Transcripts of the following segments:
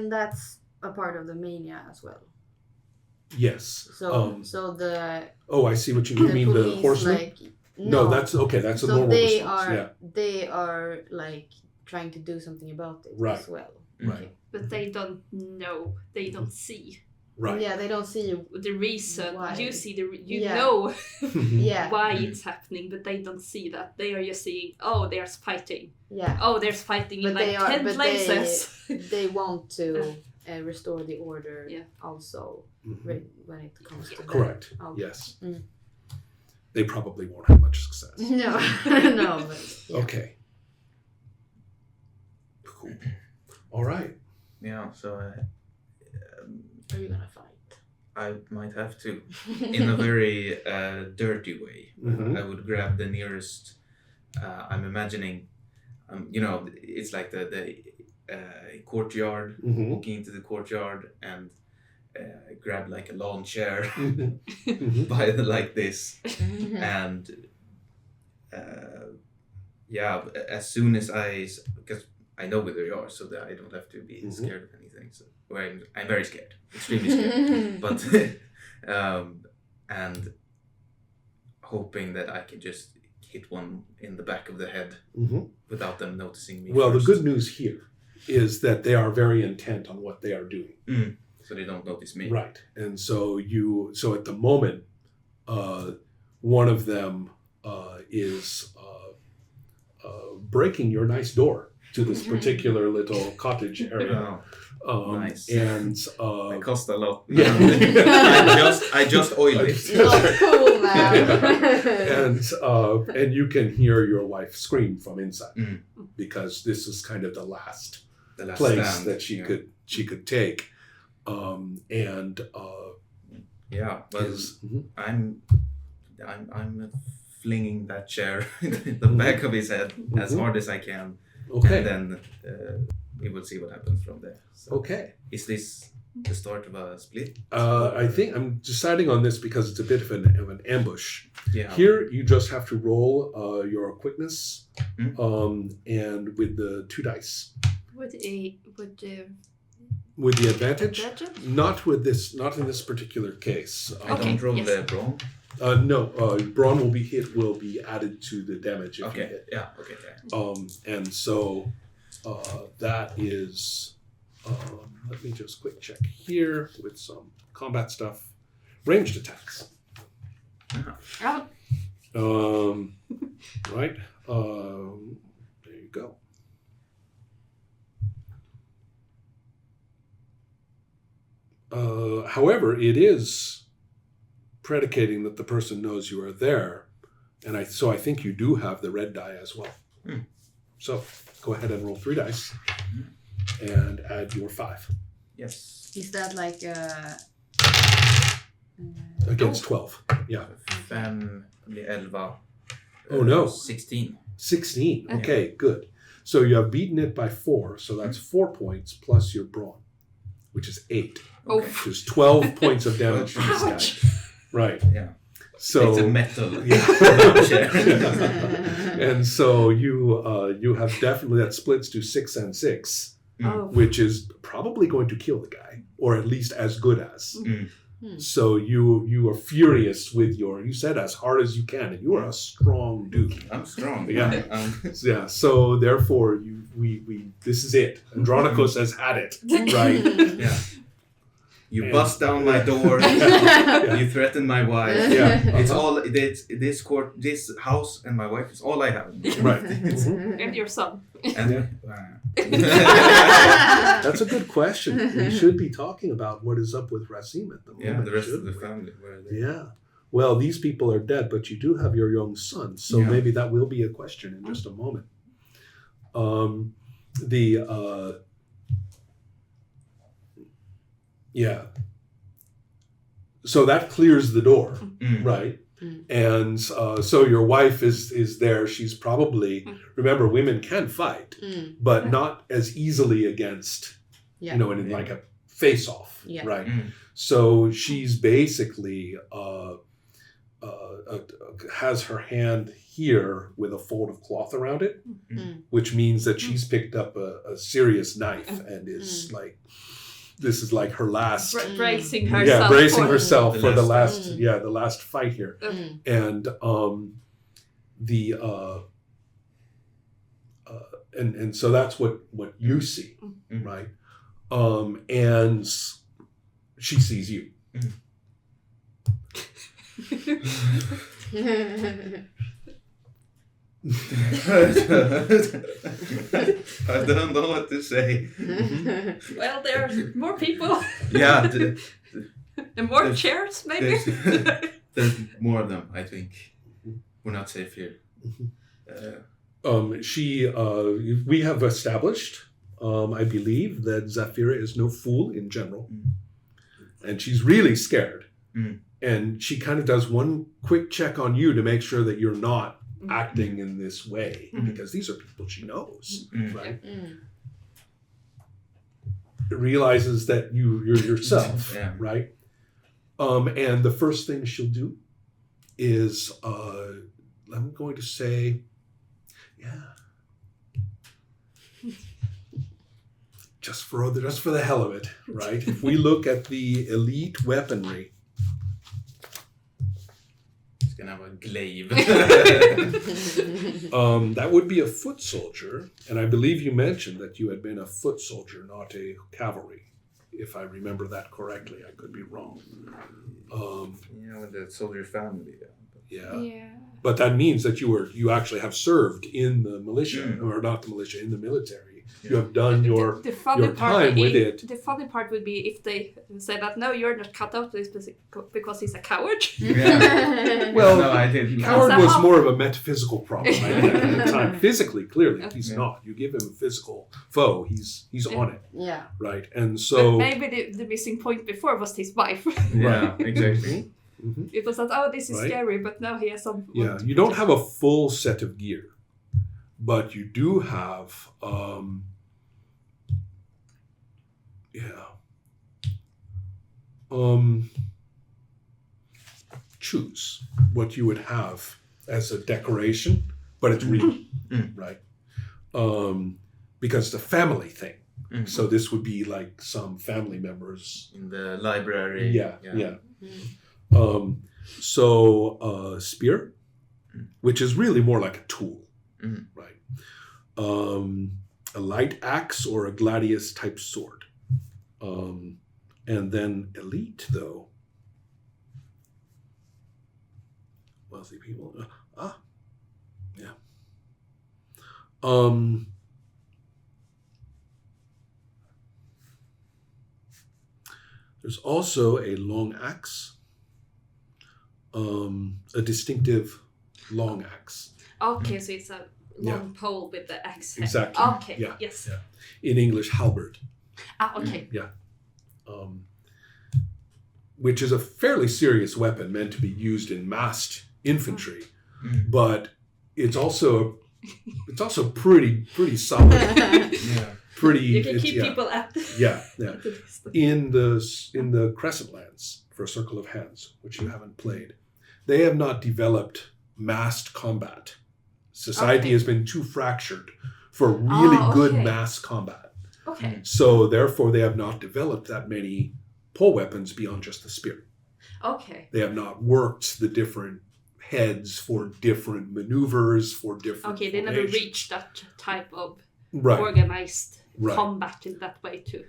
And that's a part of the mania as well. Yes. So the I see what you mean. police, The horsemen. like, No, that's okay. That's a so normal they response. are they are like trying to do something about it Right. as well. Right. But they don't know. They don't see. Right. Yeah, they don't see The reason. why. You see you Yeah. know Yeah. why it's happening, but they don't see that. They are just seeing, there's fighting. Yeah. There's fighting in But like 10 places. They want to restore the order. Yeah. Also, when it comes to Correct. that. Yes. Mm. They probably won't have much success. No, no. But, Okay. Cool. All right. Yeah, so are you gonna fight? I might have to. In a very dirty way. Mhm. I would grab the nearest, I'm imagining, it's like the courtyard, Mhm. walking into the courtyard and grab like a lawn chair Mhm. Mhm. by like this. And as soon as because I know where they are, so that I don't have to be scared of anything. So I'm very scared, extremely scared. But and hoping that I can just hit one in the back of the head Mhm. without them noticing me. Well, first. the good news here is that they are very intent on what they are doing. So they don't notice me. Right. And so at the moment, one of them is breaking your nice door to this particular little cottage area. Oh, nice. And it cost a lot. yeah. I just oiled it. You look cool, man. and you can hear your wife scream from inside Mm. because this is kind of the last The last place stand, that she could take. Yeah, but Mhm. I'm flinging that chair in the back of his head as hard as I can, Okay. and then we will see what happens from there. So, Okay. is this the start of a split? I think I'm deciding on this because it's a bit of an ambush. Yeah. Here, you just have to roll your quickness, Mm. and with the 2 dice. With With the advantage, Advantage? not in this particular case. I don't roll yes. the brawn. No, brawn will be added to the damage if you Okay. hit. Yeah. Okay. Yeah. And so that is. Let me just quick check here with some combat stuff. Ranged attacks. Right. There you go. However, it is predicating that the person knows you are there, and I think you do have the red die as well. So go ahead and roll 3 dice and add your 5 Yes. Is that like against 12. Yeah. 5 blir 11. Oh, no. 16. 16. Okay, good. So you have beaten it by 4, so that's 4 points plus your brawn, which is 8. Oh. Okay. Which is 12 points of damage to this guy. Right. Yeah. So It's a metal. Yeah. And so you have definitely, that splits to 6 and 6, Oh. which is probably going to kill the guy, or at least as good as. So you are furious with you said as hard as you can, and you are a strong dude. I'm strong. Yeah. Yeah. So therefore, we this is it. Andronicus has had it, right? Yeah. You bust down my door. You threaten my wife. Yeah. It's all this house and my wife is all I have. Right. And your son. And, That's a good question. We should be talking about what is up with Racine at the moment. yeah, the rest of shouldn't the we? family. Where are they? Yeah. Well, these people are dead, but you do have your young son, so Yeah. maybe that will be a question in just a moment. Yeah. So that clears the door, right? And so your wife is there. She's probably, remember, women can fight, but not as easily against, in like a face-off, right? So she's basically has her hand here with a fold of cloth around it, which means that she's picked up a serious knife and is like, this is like her last bracing herself. Bracing herself for the last last fight here, and and so that's what you see, right? And she sees you. I don't know what to say. Well, there are more people. Yeah. And more chairs, maybe? There's more of them, I think. We're not safe here. We have established, I believe, that Zafira is no fool in general. And she's really scared. And she kind of does one quick check on you to make sure that you're not acting in this way, because these are people she knows, right? Realizes that you're yourself, right? And the first thing she'll do is, I'm going to say, just for the hell of it, right? If we look at the elite weaponry, it's gonna have a glaive. That would be a foot soldier, and I believe you mentioned that you had been a foot soldier, not a cavalry. If I remember that correctly, I could be wrong. With the soldier family. Yeah. But that means that you actually have served in the militia, or not the militia, in the military. Yeah. You have done your time with it. The funny part would be if they say that, no, you're not cut out because he's a coward. Yeah. Well, no, I didn't. Coward was more of a metaphysical problem at the time. Physically, clearly, he's not. You give him a physical foe, he's on it. Yeah. Right. And so... But maybe the missing point before was his wife. Yeah, exactly. It was that, this is scary, but now he has some... Yeah, you don't have a full set of gear, but you do have... choose what you would have as a decoration, but it's real, right? Because it's a family thing. So this would be like some family members in the library. Yeah. Spear, which is really more like a tool, right? A light axe or a gladius type sword. And then elite, though. Wealthy people. There's also a long axe. A distinctive long axe. Okay, so it's a long pole with the axe head. Exactly. Okay, yeah. Yes. Yeah. In English, halberd. Okay. Yeah. Which is a fairly serious weapon meant to be used in massed infantry, but it's also pretty solid. Pretty. You can keep people at. In the Crescent Lands for a Circle of Hands, which you haven't played, they have not developed massed combat. Society has been too fractured for really good mass combat. Okay. So therefore, they have not developed that many pole weapons beyond just the spear. Okay. They have not worked the different heads for different maneuvers, for different. Okay, they never reached that type of organized combat in that way too.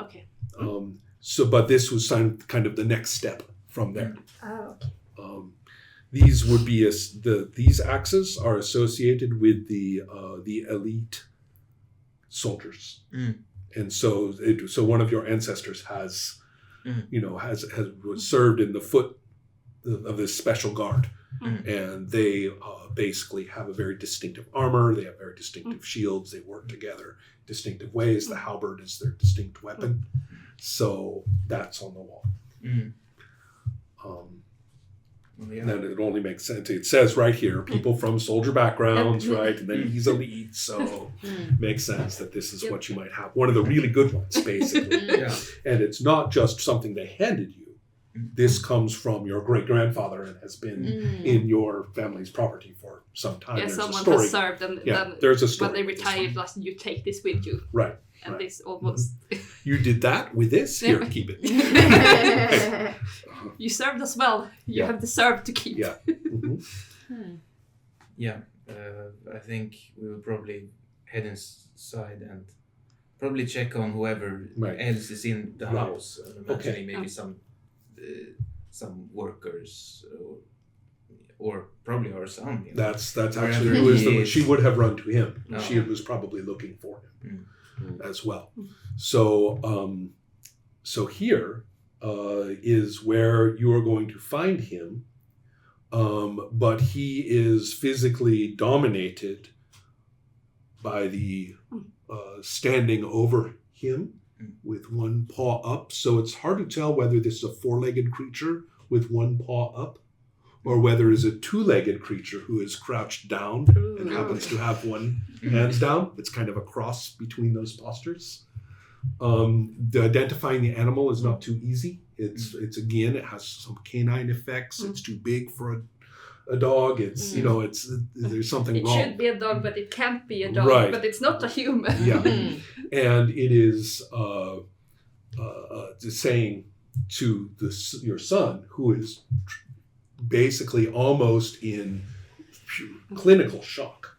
Okay. But this was kind of the next step from there. Okay. These would be these axes are associated with the elite soldiers, and so one of your ancestors has was served in the foot of this special guard, and they basically have a very distinctive armor. They have very distinctive shields. They work together distinctive ways. The halberd is their distinct weapon, so that's on the wall. And then it only makes sense. It says right here, people from soldier backgrounds, right? And then he's elite, so makes sense that this is what you might have. One of the really good ones, basically. And it's not just something they handed you. This comes from your great-grandfather and has been in your family's property for some time. Yeah, There's someone a story. has served and then there's a story. when they retired, last you take this with you. Right. And right. this almost... You did that with this? Here, keep it. You served us well. You have deserved to keep. Yeah. Mm-hmm. Yeah. I think we will probably head inside and probably check on whoever else is in the house. Imagining maybe some workers or probably our son. You know? That's actually who is the. She would have run to him. No. She was probably looking for him as well. So so here is where you are going to find him. But he is physically dominated by the standing over him with one paw up. So it's hard to tell whether this is a four-legged creature with one paw up or whether it's a two-legged creature who is crouched down and happens to have one hands down. It's kind of a cross between those postures. Identifying the animal is not too easy. It's again, it has some canine effects. It's too big for a dog. It's there's something wrong. It should be a dog, but it can't be a dog. Right. But it's not a human. Yeah, and it is saying to your son, who is basically almost in clinical shock,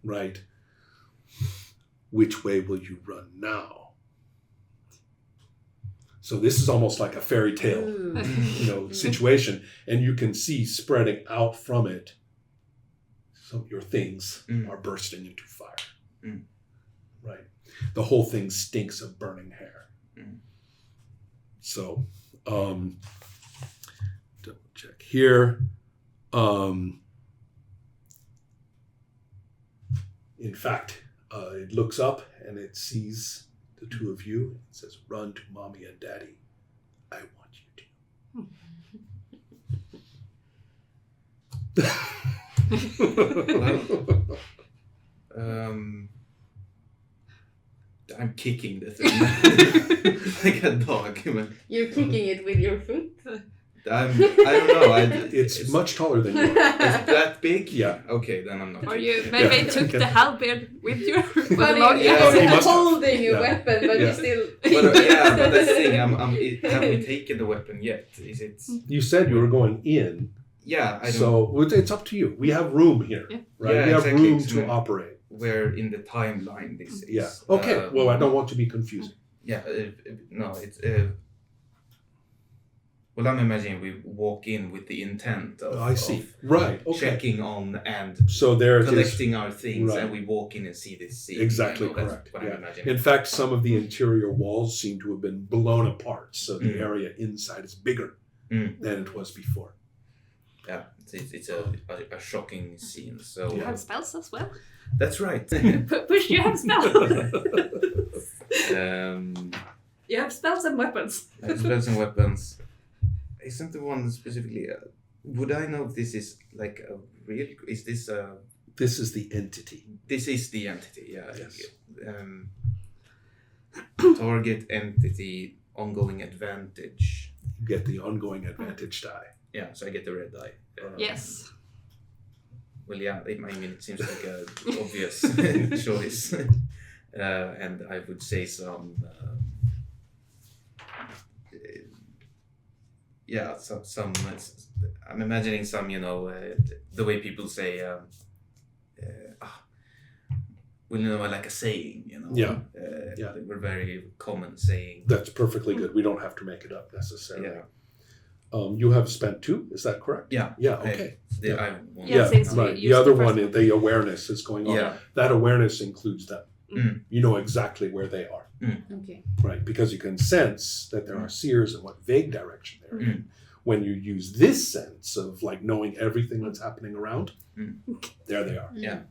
right? Which way will you run now? So this is almost like a fairy tale, situation, and you can see spreading out from it. Some of your things are bursting into fire, right? The whole thing stinks of burning hair. So, double check here. In fact, it looks up and it sees the two of you. It says, "Run to mommy and daddy. I want you to." I'm kicking the thing like a dog. You're kicking it with your foot? I don't know. It's much taller than you are. Is it that big? Yeah. Okay, then I'm not. Or you maybe took the halberd with you. Well, Yeah. holding a weapon, but you still... But that's the thing. Have we taken the weapon yet? Is it? You said you were going in. Yeah, I don't. So it's up to you. We have room here, right? Yeah, we have exactly. room to operate. Where in the timeline this is. Yeah. Okay. Well, I don't want to be confusing. Yeah. No, it's. Well, I'm imagining we walk in with the intent of. I see. Of Right. Okay. checking on and So there it is. collecting our things, Right. and we walk in and see this scene. Exactly That's correct. what Yeah. I'm imagining. In fact, some of the interior walls seem to have been blown apart, so the area inside is bigger than it was before. Yeah, it's a shocking scene. So You have spells as well. that's right. Push, you have spells. You have spells and weapons. Spells and weapons. Isn't the one specifically? Would I know if this is like a real? Is this a? This is the entity. This is the entity. Yeah. Yes. Target entity ongoing advantage. You get the ongoing advantage die. Yeah, so I get the red die. Yes. Well, yeah. I mean, it seems like a obvious choice, and I would say some. Yeah, some. I'm imagining some. The way people say. Like a saying. Yeah. They were very common saying. That's perfectly good. We don't have to make it up necessarily. Yeah. You have spent 2, is that correct? Yeah. Yeah, okay. Since right. we The used other the one, first the awareness is going on. Yeah. That awareness includes them. You know exactly where they are. Okay. Right, because you can sense that there are seers and what vague direction they're in. When you use this sense of like knowing everything that's happening around, there they are. Yeah.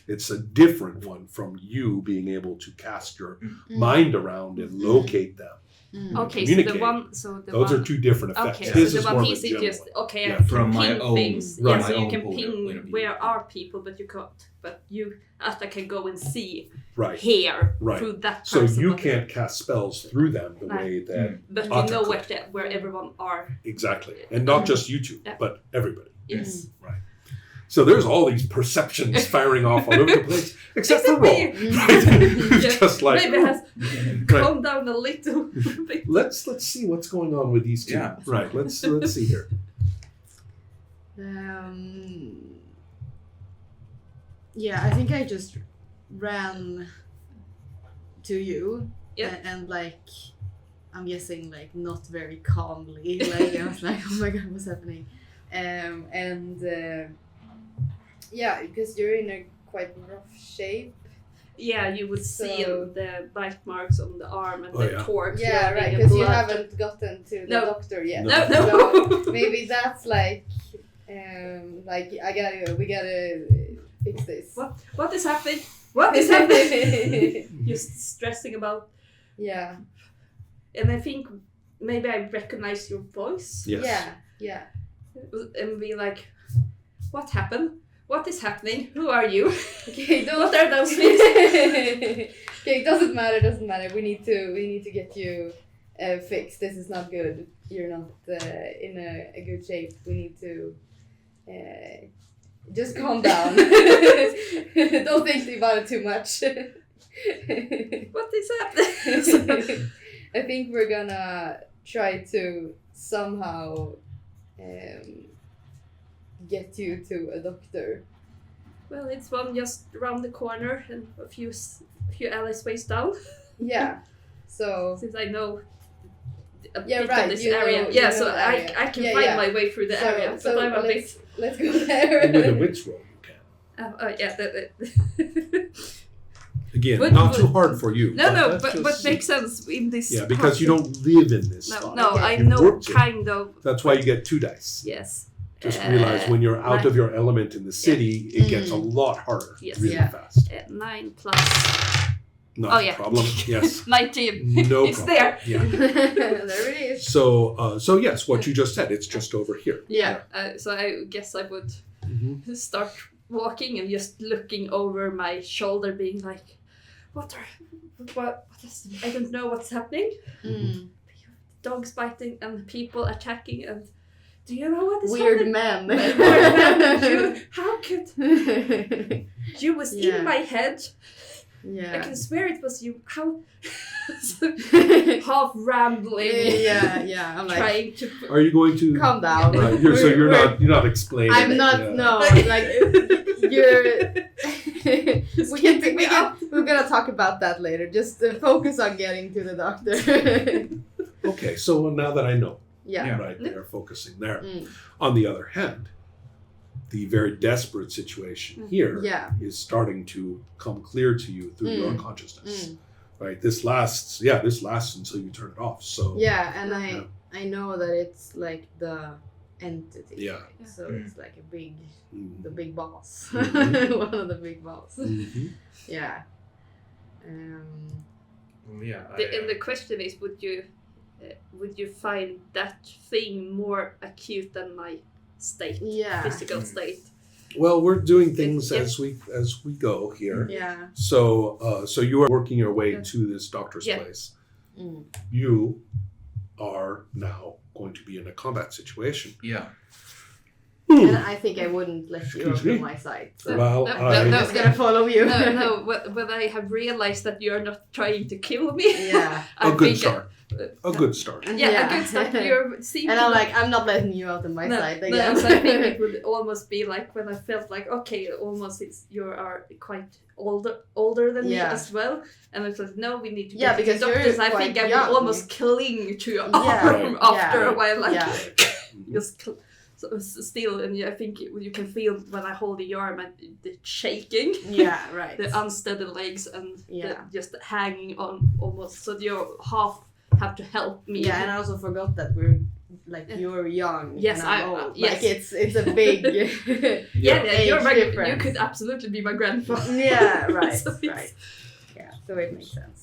It's a different one from you being able to cast your mind around and locate them Okay, so the one, those are two different effects. Okay, His so is the more one of a is just general. I from can my ping own, things. right. Yeah, so you can point ping of view. where are people, but you can't. But you, I can go and see Right. here Right. through that. So person, you but- can't cast spells through them the way that But you Otter know could. where everyone are. Exactly, and not just you two, Yeah. but everybody. Yes. Right. So there's all these perceptions firing off all over the place, except for Roll. me. Right? Yeah. Just like Maybe it has right. calmed down a little bit. Let's see what's going on with these two. Yeah. Right. Let's see here. Yeah, I think I just ran to you Yep. and like I'm guessing like not very calmly. Like I was like, oh my god, what's happening? Yeah, because you're in a quite rough shape. Yeah, you would see So- the bite marks on the arm and Oh, the yeah. torque. Yeah, running right. and Because you blood. haven't gotten to the No. doctor yet. No. No. So maybe that's like, we gotta fix this. What is happening? What is happening? Just stressing about. Yeah. And I think maybe I recognize your voice Yes. Yeah. and be like, what happened? What is happening? Who are you? Okay, What are those things? Okay, it doesn't matter. We need to get you fixed. This is not good. You're not in a good shape. We need to just calm down. Don't think about it too much. What is happening? I think we're gonna try to somehow get you to a doctor. Well, it's one just around the corner and a few alleys ways down. Yeah. So Since I know a Yeah, bit right, of this you know- area. you Yeah, know so the area. I can Yeah, find yeah. my way through the area, but I'm a bit. let's go there. And with a wits roll, you can. Yeah. Again, But- not too but- hard for you. No, that's but just- makes sense in this. Yeah, because you don't live in this No, spot. no, Okay. I You've know worked it. kind of. That's why you get 2 dice. Yes. Just realize when you're out of your element in the city, it gets a lot harder Yes. really Yeah. fast. 9 plus Not Oh, a yeah. problem. Yes. 19. No It's problem. there. Yeah. There it is. So yes, what you just said, it's just over here. Yeah. So I guess I would Mm-hmm. start walking and just looking over my shoulder, being like, what is, I don't know what's happening. Dogs biting and people attacking, and do you know what is Weird happening? men. How could you was Yeah. in my head? I Yeah. can swear it was you. How half rambling, Yeah. I'm like, trying to. Are you going to? calm down. Right, you're not explaining. I'm it, not. yeah. No, like you're. We're gonna talk about that later. Just focus on getting to the doctor. Okay, so now that I know, Yeah. right, they're focusing there. Mm. On the other hand, the very desperate situation here is Yeah. starting to come clear to you through your consciousness. Mm. Right, this lasts until you turn it off. So Yeah, and Yeah. I know that it's like the entity. Yeah. So it's like Mhm. the big boss. Mhm. One of the big boss. Mhm. Yeah. Well, yeah. And the question is, would you find that thing more acute than my state, Yeah. physical state? Well, we're doing things Yeah. as we go here. Yeah. So you are working your way Yeah. to this doctor's Yeah. place. Mm. You are now going to be in a combat situation. Yeah. And I think I wouldn't let you Excuse over me? my side. So Well, no, I'm no, just gonna follow you. No, but I have realized that you're not trying to kill me. Yeah. a good start. A good start. Yeah, a good start. You seem And to I'm like, I'm not letting you out of my side again. so I think it would almost be like when I felt like, okay, almost you are quite older than me Yeah. as well, and it's like, no, we need to Yeah, go to the because you're doctors. I think quite I young. would almost cling to your Yeah, arm after yeah, a while, like yeah. just still, and I think you can feel when I hold your arm and the shaking. Yeah, right. The unsteady legs and Yeah. just hanging on almost, so you half have to help me. Yeah, and I also forgot that we're like you're young. Yes, and I'm I- old. yes. Like it's a big yeah, you're age you difference. could absolutely be my grandfather. Yeah, right, So it's- right. Yeah, so it makes sense.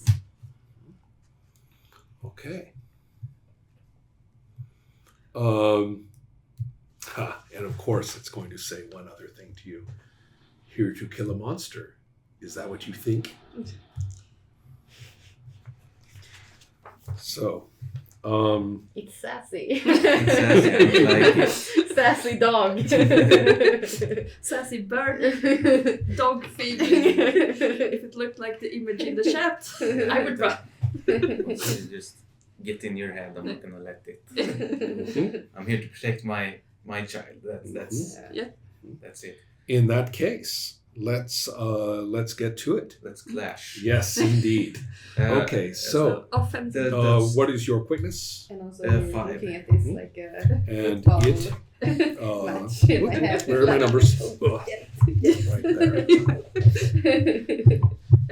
Okay. And of course, it's going to say one other thing to you. Here to kill a monster. Is that what you think? So, It's sassy. It's sassy, I like it. Sassy dog. Sassy bird, dog feeding. If it looked like the image in the chat, I would run. Just get in your head. I'm not gonna let it. I'm here to protect my child. That's it. in that case, let's get to it. Let's clash. Yes, indeed. Okay, so offensive. what is your quickness? And also you're 5. looking at this like a And ball it. match in my head. Where are my numbers? Ugh, right there.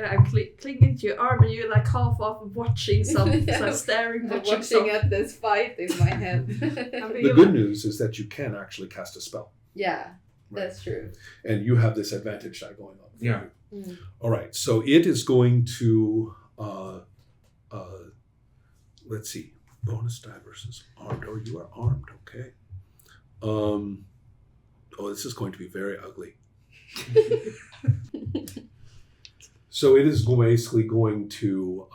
I'm clinging to your arm and you're like half off watching some staring, I'm watching watching at this fight in my head. The good news is that you can actually cast a spell. Yeah, that's true. And you have this advantage die going on. Yeah. Mm. All right, so it is going to, let's see, bonus die versus armed. Oh, you are armed, okay. This is going to be very ugly. So it is basically going to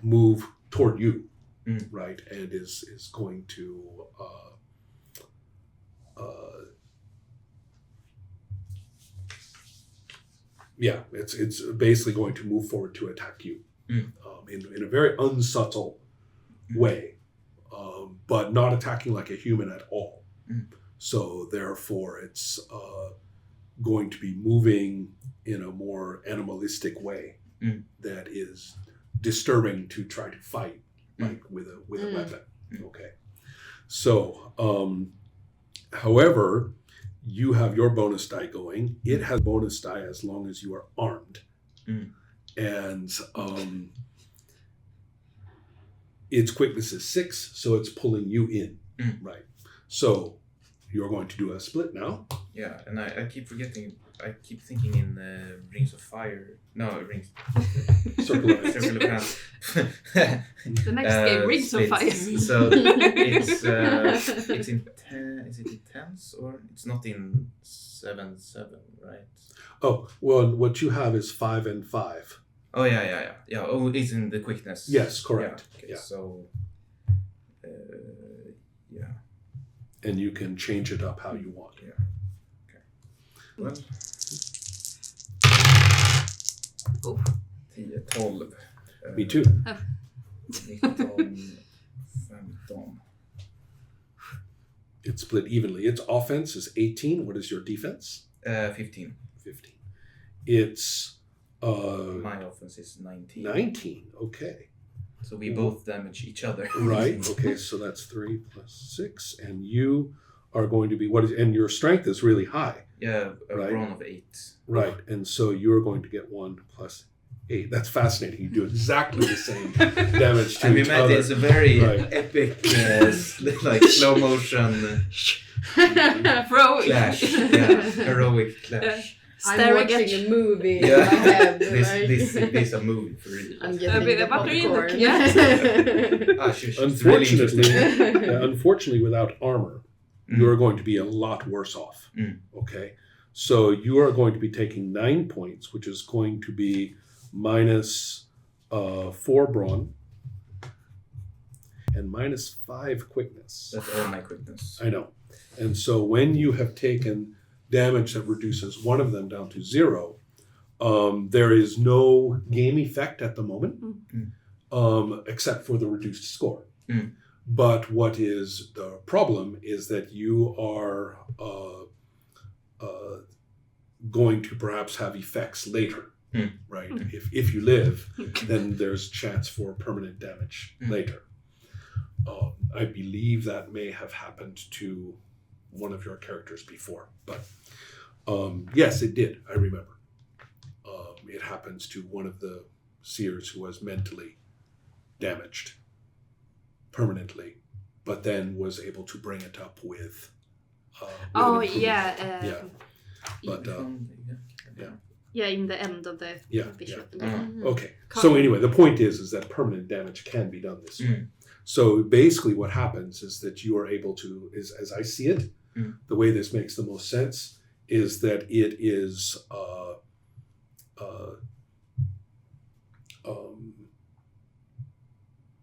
move toward you, right? And is going to it's basically going to move forward to attack you in a very unsubtle way, but not attacking like a human at all. So therefore, it's going to be moving in a more animalistic way that is disturbing to try to fight, like with a weapon. Okay. So, however, you have your bonus die going. It has bonus die as long as you are armed, and its quickness is 6, so it's pulling you in, right? So you're going to do a split now. Yeah, and I keep forgetting. I keep thinking in Rings of Fire. No, Rings. Circle of Circle of Hands. The next game, Rings of Fire. So it's in 10. Is it in tens or it's not in 7/7, right? Oh well, what you have is 5 and 5. Oh yeah. Oh, it's in the quickness. Yes, correct. Yeah. Okay, Yeah. So, yeah. And you can change it up how you want. Yeah. Okay. Well. 10, 12. Me too. 19, 15. It's split evenly. Its offense is 18. What is your defense? 15. 15. It's My offense is 19. 19. Okay. So we both damage each other. Right. Okay. So that's 3 plus 6, and you are going to be and your strength is really high. Yeah, a right. brawn of 8. Right. And so you're going to get 1 plus 8. That's fascinating. You do exactly the same damage to each other. It's a very Right. epic, like slow motion Heroic. clash. Yeah, heroic clash. I'm Staring watching at a movie Yeah. in my head. This like, is a movie for real. I'm getting the What are you popcorn. looking at? Unfortunately, Really unfortunately, without armor, you are going to be a lot worse off. Okay, so you are going to be taking 9 points, which is going to be minus 4 brawn and minus 5 quickness. That's all my quickness. I know. And so when you have taken damage that reduces one of them down to 0, there is no game effect at the moment, except for the reduced score. But what is the problem is that you are going to perhaps have effects later, right? If you live, then there's chance for permanent damage later. I believe that may have happened to one of your characters before, but yes, it did. I remember. It happens to one of the seers who was mentally damaged permanently, but then was able to bring it up with. Oh an improvement. yeah. Yeah. But in the end of the visual. Okay. So anyway, the point is that permanent damage can be done this way. So basically what happens is that you are able to, as I see it, the way this makes the most sense is that it is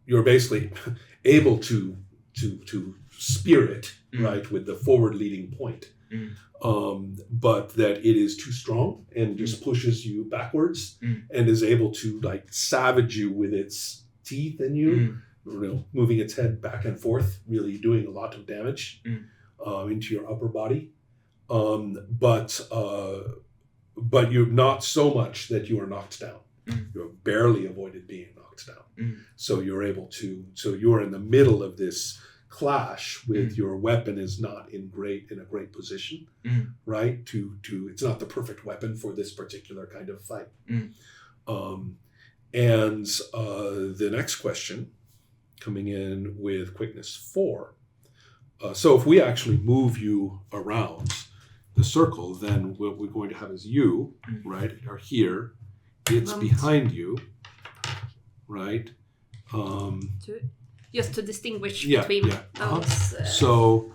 you're basically able to spear it, right, with the forward leading point. But that it is too strong and just pushes you backwards and is able to like savage you with its teeth in you, moving its head back and forth, really doing a lot of damage into your upper body. But you're not so much that you are knocked down. You're barely avoided being knocked down. So you're able to, so you're in the middle of this clash with your weapon is not in a great position, right? To it's not the perfect weapon for this particular kind of fight. And the next question coming in with quickness 4. So if we actually move you around the circle, then what we're going to have is you, right, are here. It's behind you, right? Just to distinguish between those. So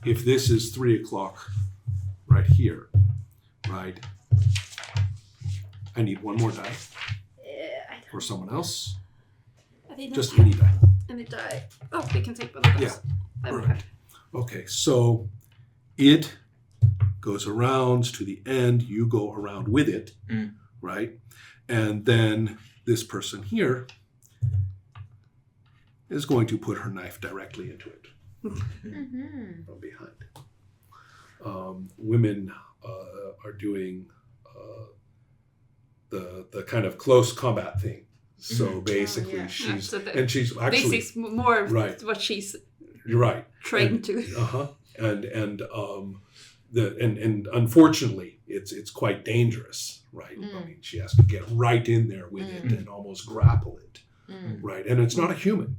if this is 3 o'clock right here, right? I need one more die. For someone else. Just any die. Any die. Oh, we can take one of those. Yeah. Right. Okay, so it goes around to the end. You go around with it, right? And then this person here is going to put her knife directly into it from behind. Women are doing the kind of close combat thing. So basically, she's actually this is more what she's trained to. And unfortunately, it's quite dangerous, right? I mean, she has to get right in there with it and almost grapple it, right? And it's not a human.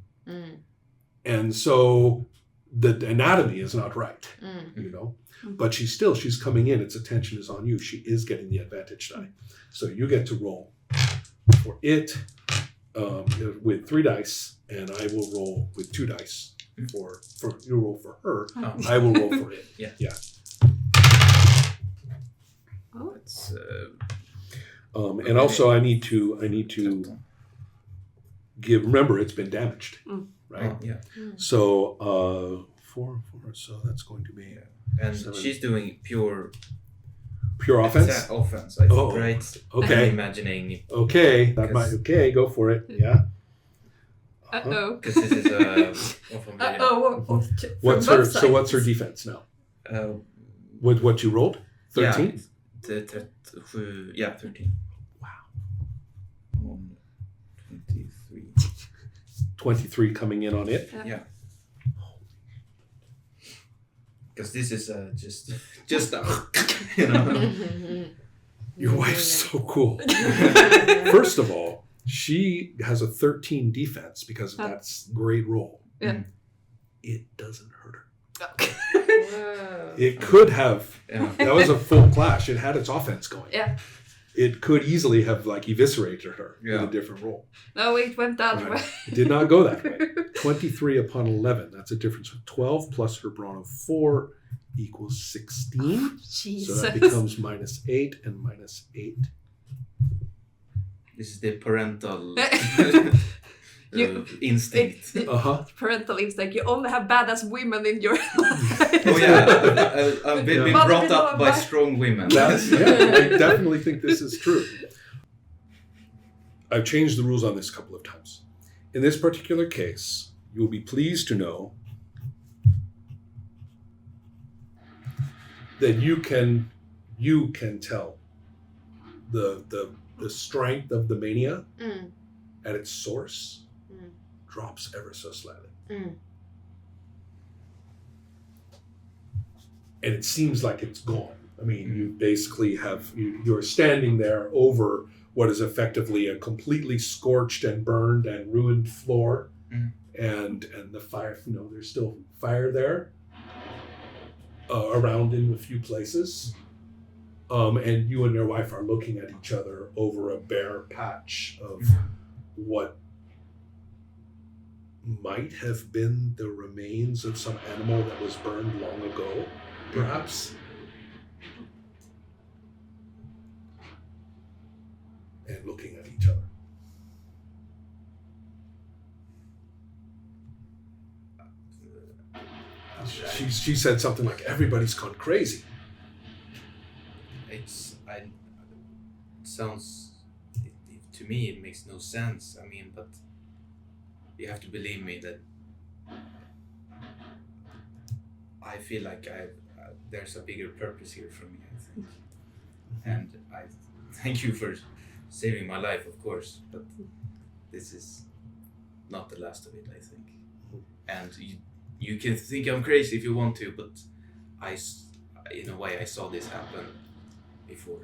And so the anatomy is not right, but she's coming in, its attention is on you. She is getting the advantage die. So you get to roll for it with 3 dice, and I will roll with 2 dice for you roll for her. I will roll for it. Yeah. Oh, it's and also I need to give. Remember, it's been damaged, right? So 4, so that's going to be. And 7. She's doing pure offense. Offense, I think, right? Okay. I'm imagining. Okay, that might. Okay, go for it. Yeah. Because this is what's her defense now? With what you rolled? 13. Yeah, 13. Wow. 23. 23 coming in on it. Yeah. Because this is just Your wife's so cool. First of all, she has a 13 defense because of that great roll. Yeah. It doesn't hurt her. Whoa. It could have. That was a full clash. It had its offense going. Yeah. It could easily have eviscerated her with a different roll. No, it went that way. It did not go that way. 23 upon 11. That's a difference of 12 plus her brawn of 4 equals 16. Jesus. So that becomes -8 and -8. This is the parental instinct. Parental instinct. You only have badass women in your life. Oh yeah, I've been brought up by strong women. I definitely think this is true. I've changed the rules on this a couple of times. In this particular case, you will be pleased to know that you can tell the strength of the mania at its source drops ever so slightly. And it seems like it's gone. I mean, you basically you're standing there over what is effectively a completely scorched and burned and ruined floor. And the fire, there's still fire there around in a few places. And you and your wife are looking at each other over a bare patch of what might have been the remains of some animal that was burned long ago, perhaps. And looking at each other. She said something like, everybody's gone crazy. It sounds, to me, it makes no sense. I mean, but you have to believe me that I feel like there's a bigger purpose here for me, I think. And I thank you for saving my life, of course, but this is not the last of it, I think. And you can think I'm crazy if you want to, but in a way, I saw this happen before.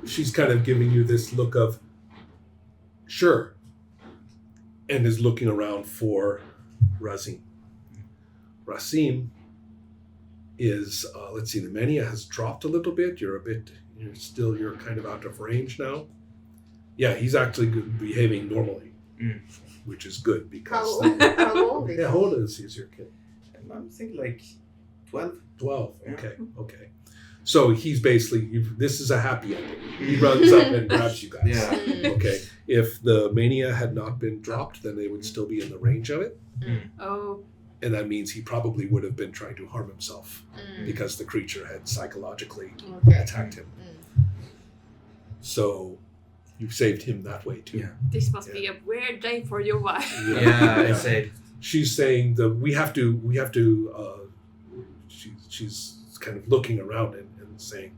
She's kind of giving you this look of, sure, and is looking around for Razim. Razim is, let's see, the mania has dropped a little bit. You're kind of out of range now. Yeah, he's actually behaving normally, which is good because... How old is he? Yeah, how old is your kid? I'm thinking like 12. 12, Yeah. Okay. So he's basically, this is a happy ending. He runs up and grabs you guys. Yeah. Okay. If the mania had not been dropped, then they would still be in the range of it. Oh. And that means he probably would have been trying to harm himself because the creature had psychologically attacked him. So you saved him that way too. Yeah. This must be a weird day for your wife. Yeah, I said. She's saying that we have to. She's kind of looking around and saying.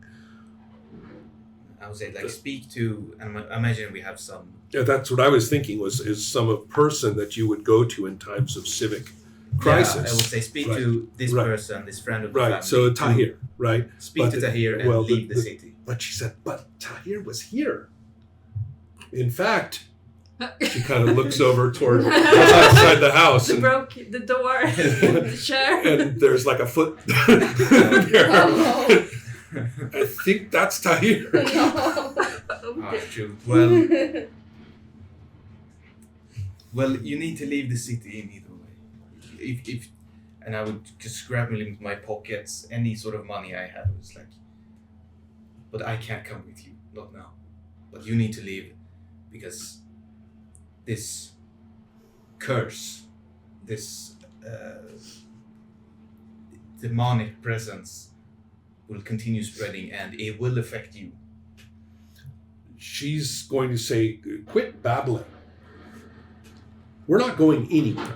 I would say like speak to. I imagine we have some. Yeah, that's what I was thinking. Is some person that you would go to in times of civic crisis. Yeah, I would say speak to this person, this friend of the family. So Tahir, right? Speak to Tahir and leave the city. But she said, but Tahir was here. In fact, she kind of looks over toward outside the house. Broke the door, the chair. And there's like a foot there. Oh. I think that's Tahir. True. Well, you need to leave the city in either way. If and I would just scrambling my pockets, any sort of money I had was like, but I can't come with you, not now. But you need to leave because this curse, this demonic presence will continue spreading and it will affect you. She's going to say, quit babbling. We're not going anywhere.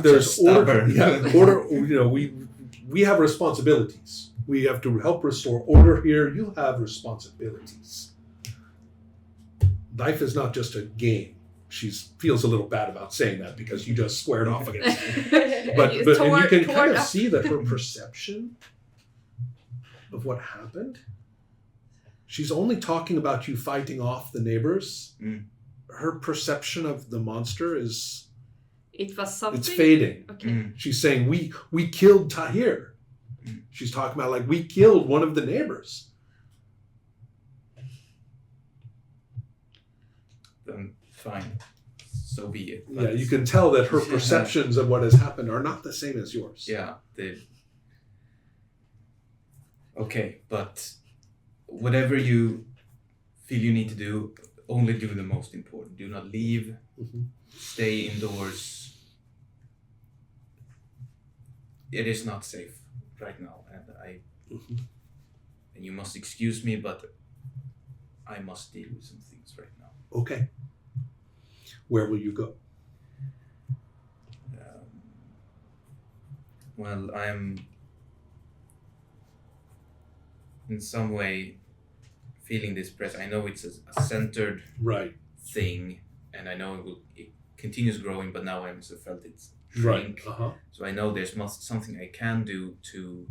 There's order. Yeah, order. We have responsibilities. We have to help restore order here. You have responsibilities. Life is not just a game. She feels a little bad about saying that because you just squared off against her. But and you can kind of see that her perception of what happened. She's only talking about you fighting off the neighbors. Her perception of the monster is... It was something? It's fading. Okay. She's saying, we killed Tahir. She's talking about, like, we killed one of the neighbors. Then fine. So be it. Yeah, you can tell that her perceptions of what has happened are not the same as yours. Yeah. Okay, but whatever you feel you need to do, only do the most important. Do not leave. Stay indoors. It is not safe right now, and and you must excuse me, but I must deal with some things right now. Okay. Where will you go? Well, I'm in some way feeling this press. I know it's a centered thing, and I know it continues growing, but now I'm felt it's shrink. So I know there's something I can do to